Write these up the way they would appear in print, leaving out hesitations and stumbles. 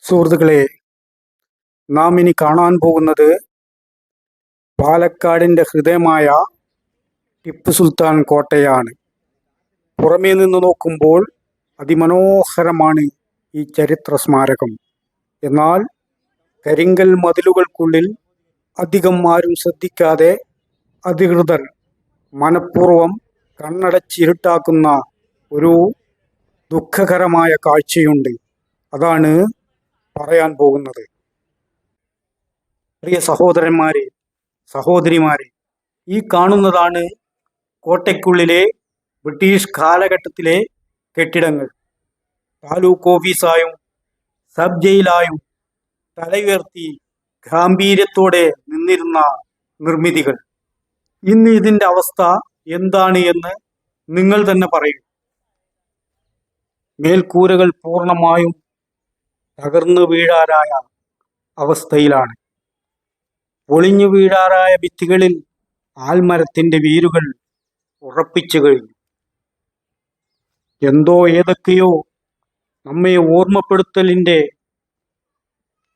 സുഹൃത്തുക്കളെ, നാം ഇനി കാണാൻ പോകുന്നത് പാലക്കാടിൻ്റെ ഹൃദയമായ ടിപ്പു സുൽത്താൻ കോട്ടയാണ്. പുറമേ നിന്ന് നോക്കുമ്പോൾ അതിമനോഹരമാണ് ഈ ചരിത്ര സ്മാരകം. എന്നാൽ കരിങ്കൽ മതിലുകൾക്കുള്ളിൽ അധികം ആരും ശ്രദ്ധിക്കാതെ അധികൃതർ മനഃപൂർവ്വം കണ്ണടച്ചിരുട്ടാക്കുന്ന ഒരു ദുഃഖകരമായ കാഴ്ചയുണ്ട്. അതാണ് പറയാൻ പോകുന്നത്. പ്രിയ സഹോദരന്മാരെ, സഹോദരിമാരെ, ഈ കാണുന്നതാണ് കോട്ടയ്ക്കുള്ളിലെ ബ്രിട്ടീഷ് കാലഘട്ടത്തിലെ കെട്ടിടങ്ങൾ. താലൂക്ക് ഓഫീസായും സബ് ജയിലായും തലയുയർത്തി ഗാംഭീര്യത്തോടെ നിന്നിരുന്ന നിർമ്മിതികൾ. ഇന്ന് ഇതിൻ്റെ അവസ്ഥ എന്താണ് എന്ന് നിങ്ങൾ തന്നെ പറയൂ. മേൽക്കൂരകൾ പൂർണ്ണമായും തകർന്നു വീഴാറായ അവസ്ഥയിലാണ്. പൊളിഞ്ഞു വീഴാറായ ഭിത്തികളിൽ ആൽമരത്തിൻ്റെ വേരുകൾ ഉറപ്പിച്ചു കഴിഞ്ഞു. ഏതൊക്കെയോ നമ്മെ ഓർമ്മപ്പെടുത്തലിൻ്റെ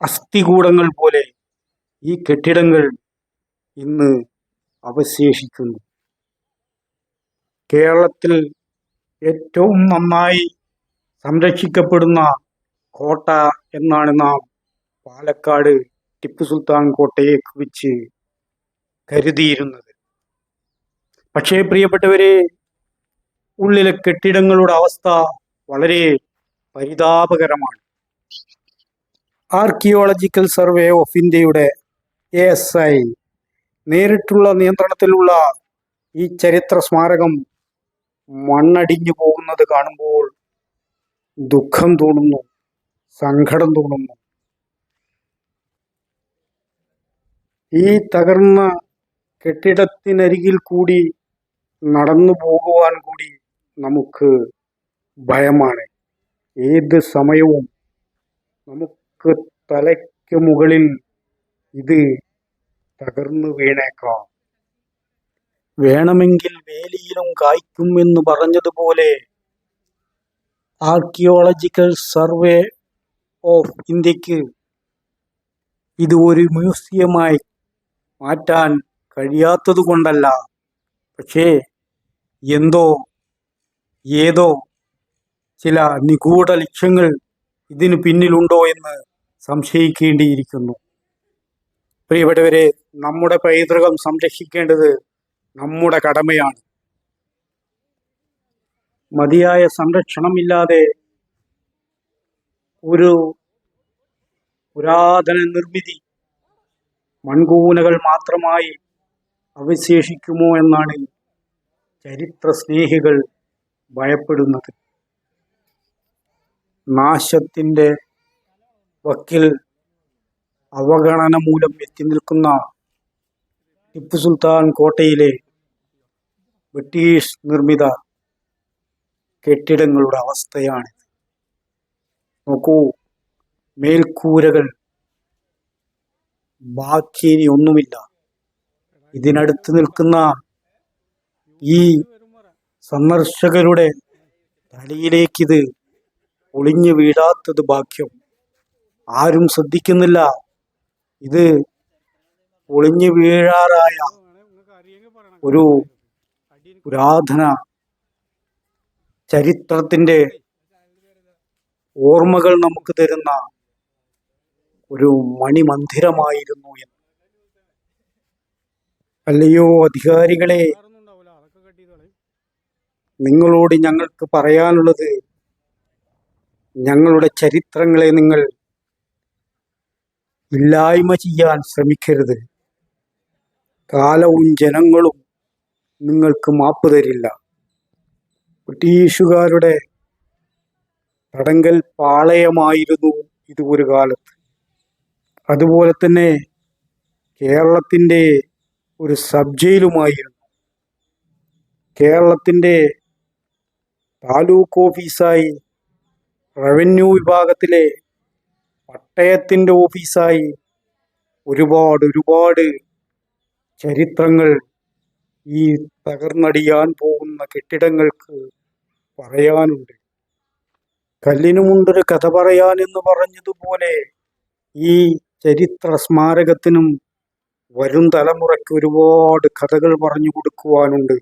അസ്ഥികൂടങ്ങൾ പോലെ ഈ കെട്ടിടങ്ങൾ ഇന്ന് അവശേഷിക്കുന്നു. കേരളത്തിൽ ഏറ്റവും നന്നായി സംരക്ഷിക്കപ്പെടുന്ന കോട്ട എന്നാണ് നാം പാലക്കാട് ടിപ്പു സുൽത്താൻ കോട്ടയെ കുറിച്ച് കരുതിയിരുന്നത്. പക്ഷേ പ്രിയപ്പെട്ടവരെ, ഉള്ളിലെ കെട്ടിടങ്ങളുടെ അവസ്ഥ വളരെ പരിതാപകരമാണ്. ആർക്കിയോളജിക്കൽ സർവേ ഓഫ് ഇന്ത്യയുടെ ASI നേരിട്ടുള്ള നിയന്ത്രണത്തിലുള്ള ഈ ചരിത്ര സ്മാരകം മണ്ണടിഞ്ഞു പോകുന്നത് കാണുമ്പോൾ ദുഃഖം തോന്നുന്നു, സങ്കടം തോന്നുന്നു. ഈ തകർന്ന കെട്ടിടത്തിനരികിൽ കൂടി നടന്നു പോകുവാൻ കൂടി നമുക്ക് ഭയമാണ്. ഏത് സമയവും നമുക്ക് തലയ്ക്ക് മുകളിൽ ഇത് തകർന്നു വീണേക്കാം. വേണമെങ്കിൽ വേലിയിലും കായ്ക്കും എന്ന് പറഞ്ഞതുപോലെ ആർക്കിയോളജിക്കൽ സർവേ ഓഫ് ഇന്ത്യക്ക് ഇത് ഒരു മ്യൂസിയമായി മാറ്റാൻ കഴിയാത്തത് കൊണ്ടല്ല, പക്ഷേ ഏതോ ചില നിഗൂഢ ലക്ഷ്യങ്ങൾ ഇതിനു പിന്നിലുണ്ടോ എന്ന് സംശയിക്കേണ്ടിയിരിക്കുന്നു. പ്രിയപ്പെട്ടവരെ, നമ്മുടെ പൈതൃകം സംരക്ഷിക്കേണ്ടത് നമ്മുടെ കടമയാണ്. മതിയായ സംരക്ഷണമില്ലാതെ ഒരു പുരാതന നിർമ്മിതി മൺകൂനകൾ മാത്രമായി അവശേഷിക്കുമോ എന്നാണ് ചരിത്ര സ്നേഹികൾ ഭയപ്പെടുന്നത്. നാശത്തിൻ്റെ വക്കിൽ അവഗണന മൂലം എത്തി നിൽക്കുന്ന ടിപ്പു സുൽത്താൻ കോട്ടയിലെ ബ്രിട്ടീഷ് നിർമ്മിത കെട്ടിടങ്ങളുടെ അവസ്ഥയാണ്. നോക്കൂ, മേൽക്കൂരകൾ ബാക്കി ഇനി ഒന്നുമില്ല. ഇതിനടുത്ത് നിൽക്കുന്ന ഈ സന്ദർശകരുടെ തലയിലേക്കിത് ഒളിഞ്ഞു വീഴാത്തത് ഭാഗ്യം. ആരും ശ്രദ്ധിക്കുന്നില്ല. ഇത് ഒളിഞ്ഞു വീഴാറായ ഒരു പുരാതന ചരിത്രത്തിൻ്റെ ഓർമ്മകൾ നമുക്ക് തരുന്ന ഒരു മണിമന്ദിരമായിരുന്നു എന്ന്. അല്ലയോ അധികാരികളെ, നിങ്ങളോട് ഞങ്ങൾക്ക് പറയാനുള്ളത്, ഞങ്ങളുടെ ചരിത്രങ്ങളെ നിങ്ങൾ ഇല്ലായ്മ ചെയ്യാൻ ശ്രമിക്കരുത്. കാലവും ജനങ്ങളും നിങ്ങൾക്ക് മാപ്പ് തരില്ല. ബ്രിട്ടീഷുകാരുടെ തടങ്കൽ പാളയമായിരുന്നു ഇത് ഒരു കാലത്ത്. അതുപോലെ തന്നെ കേരളത്തിൻ്റെ ഒരു സബ് ജയിലുമായിരുന്നു. കേരളത്തിൻ്റെ താലൂക്ക് ഓഫീസായി, റവന്യൂ വിഭാഗത്തിലെ പട്ടയത്തിൻ്റെ ഓഫീസായി ഒരുപാട് ചരിത്രങ്ങൾ ഈ തകർന്നടിയാൻ പോകുന്ന കെട്ടിടങ്ങൾക്ക് പറയാനുണ്ട്. കല്ലിനുമുണ്ടൊരു കഥ പറയാനെന്ന് പറഞ്ഞതുപോലെ ഈ ചരിത്ര സ്മാരകത്തിനും വരും തലമുറയ്ക്ക് ഒരുപാട് കഥകൾ പറഞ്ഞു കൊടുക്കുവാനുണ്ട്.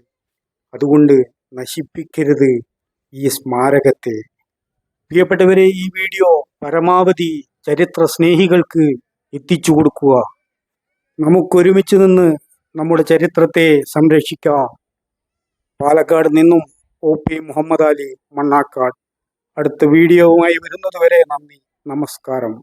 അതുകൊണ്ട് നശിപ്പിക്കരുത് ഈ സ്മാരകത്തെ. പ്രിയപ്പെട്ടവരെ, ഈ വീഡിയോ പരമാവധി ചരിത്ര സ്നേഹികൾക്ക് എത്തിച്ചു കൊടുക്കുക. നമുക്കൊരുമിച്ച് നിന്ന് നമ്മുടെ ചരിത്രത്തെ സംരക്ഷിക്കാം. പാലക്കാട് നിന്നും OP മുഹമ്മദ് അലി, മണ്ണാക്കാട്. അടുത്ത വീഡിയോവുമായി വരുന്നതുവരെ നന്ദി, നമസ്കാരം.